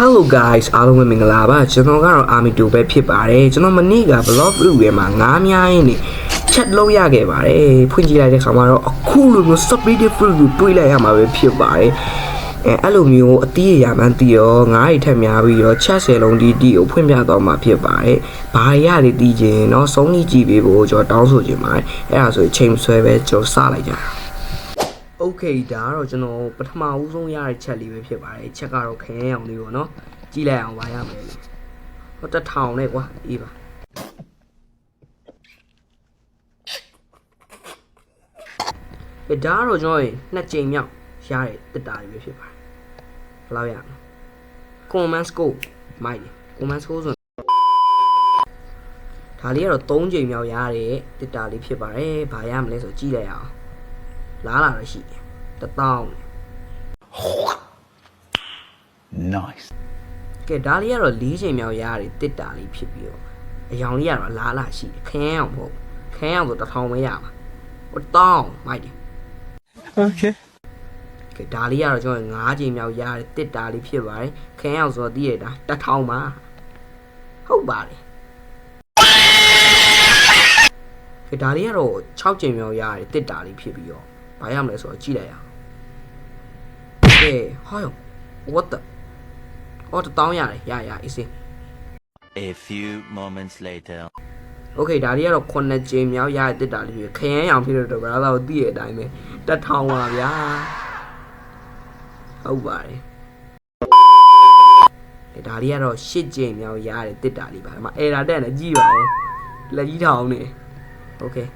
Hello guys အားလုံးပဲမင်္ဂလာပါကျွန်တော်ကတော့ Army 2ပဲဖြစ်ပါတယ်ကျွန်တော်မနေ့က vlog review ထဲမှာငားများရင်းနေ chat လုပ်ရခဲ့ပါတယ်ဖွင့်ကြည့်လိုက်တဲ့ခါမှာတော့အခုလိုမျိုး subreddit review တွေးလိုက်ရမှာပဲဖြစ်ပါတယ်အဲ့လိုမျိုးအတီးရမှန်းတီးရောငားရီထက်များပြီးတော့ chat 10လုံးတီးကိုဖွင့်ပြသွားမှာဖြစ်ပါတယ်ဘာရရတီးခြင်းเนาะစုံးကြည့်ပေးဖို့ကျွန်တော်တောင်းဆိုချင်ပါတယ်အဲ့ဒါဆိုချိန်ဆွဲပဲကျွန်တော်စလိုက်ကြOkay ဒါကတော့ကျွန်တော်ပထမဦးဆုံးရတဲ့ချက်လေးပဲဖြစ်ပါတယ်ချက်ကတော့ခရမ်းအောင်လေးပေါ့နော်ကြည့်လိုက်အောင်ပါရမယ်ဟောတစ်ထောင်နဲ့ကွာအေးပါဒါကတော့ကျွန်တော်နှစ်ကြိမ်မြောက်ရတဲ့တက်တာလေးပဲဖြစ်ပါတယ်ဘယ်လောက်ရမလဲ command score မိုက်တယ် command score ဆိုဒါလေးကတော့3ကြိမ်မြောက်ရတဲ့တက်တာလေးဖြစ်ပါတယ်ဘာရမလဲဆိုကြည့်လိုက်အောင်လာလာတော့ရှိတယ်1000 Nice ကဲဒါလေးကတော့4ချိန်မြောက်ရရတယ်တစ်တာလေးဖြစ်ပြီးတော့အယောင်လေးကတော့လာလာရှိတယ်ခရမ်းအောင်ပေါ့ခရမ်းအောင်ဆို1000ပဲရမှာ1000မိုက်တယ် Okay ကဲဒါလေးကတော့ကျွန်တော်5ချိန်မြောက်ရရတယ်တစ်တာလေးဖြစ်ပါတယ်ခရမ်းအောင်ဆိုတော့သိရတာ1000ပါဟုတ်ပါတယ်ကဲဒါလေးကတော့6ချိန်မြောက်ရရတယ်တစ်တာလေးဖြစ်ပြီးတော့ဘာရမလဲဆိုတော့ကြည့်လိုက်ရအောင်ကဲဟော what the ဟော1000ရတယ်ရအေးစေး A few moments later Okay ဒါလေးကတော့9ကြိမ်မြောက်ရတဲ့တက်တာလေးဖြစ်ခရမ်းရောင်ဖြစ်တော့ brother ကိုသိရတဲ့အတိုင်းပဲ1000ပါဗျာဟုတ်ပါတယ်ဒါလေးကတော့10ကြိမ်မြောက်ရတဲ့တက်တာလေးပါဒီမှာ error တက်နေကြည့်ပါဦးလက်ကြီးထောင်နေ Okay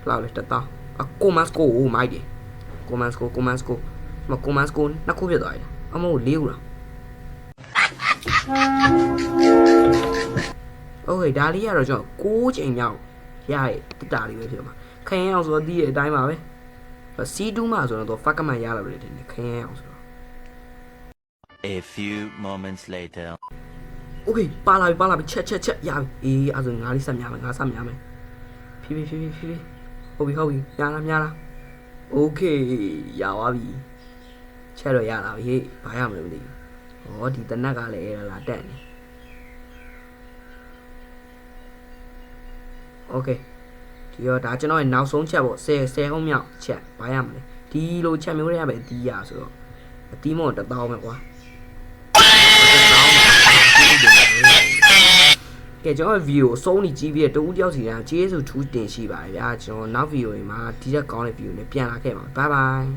လောက်လေ1000command score ကိုမိုက်တယ် command score မ command score နှစ်ခုဖြစ်သွားတယ်အမဟုတ်၄ခုလား Okay ဒါလေးကတော့ကျွန်တော်6ချိန်မြောက်ရရဲ့တက်တာလေးပဲဖြစ်မှာခရမ်းအောင်ဆိုတော့ဒီရဲ့အတိုင်းပါပဲ C2 မှာဆိုတော့ fuck man ရလာတယ်တင်ခရမ်းအောင်ဆိုတော့ A few moments later Okay ပါလာပြီချက်ရပြီအေးအဲ့ဆိုငါလေးဆက်များမယ်ငါဆက်များမယ်ဖြည်းဟုတ်ပြီများလား Okay ရပါပြီချက်တော့ရလာပြီဟေ့ဘာရမလဲမသိဘူးဟောဒီတနက်ကလည်းအဲ့လာတက်နေ Okay ဒီတော့ဒါကျွန်တော်ရဲ့နောက်ဆုံးချက်ပေါ့10ခုမြောက်ချက်ဘာရမလဲဒီလိုချက်မျိုးတွေကပဲအတီးရဆိုတော့အတီးမို့1000ပဲကွာကဲကျွန်တော် view ကိုစုံးနေကြည့်ပြီးတော့တူးတယောက်စီကကျေးဇူးထူးတင်ရှိပါတယ်ဗျာကျွန်တော်နောက် view တွေမှာဒီရက်ကောင်းတဲ့ view နဲ့ပြန်လာခဲ့ပါမယ် bye bye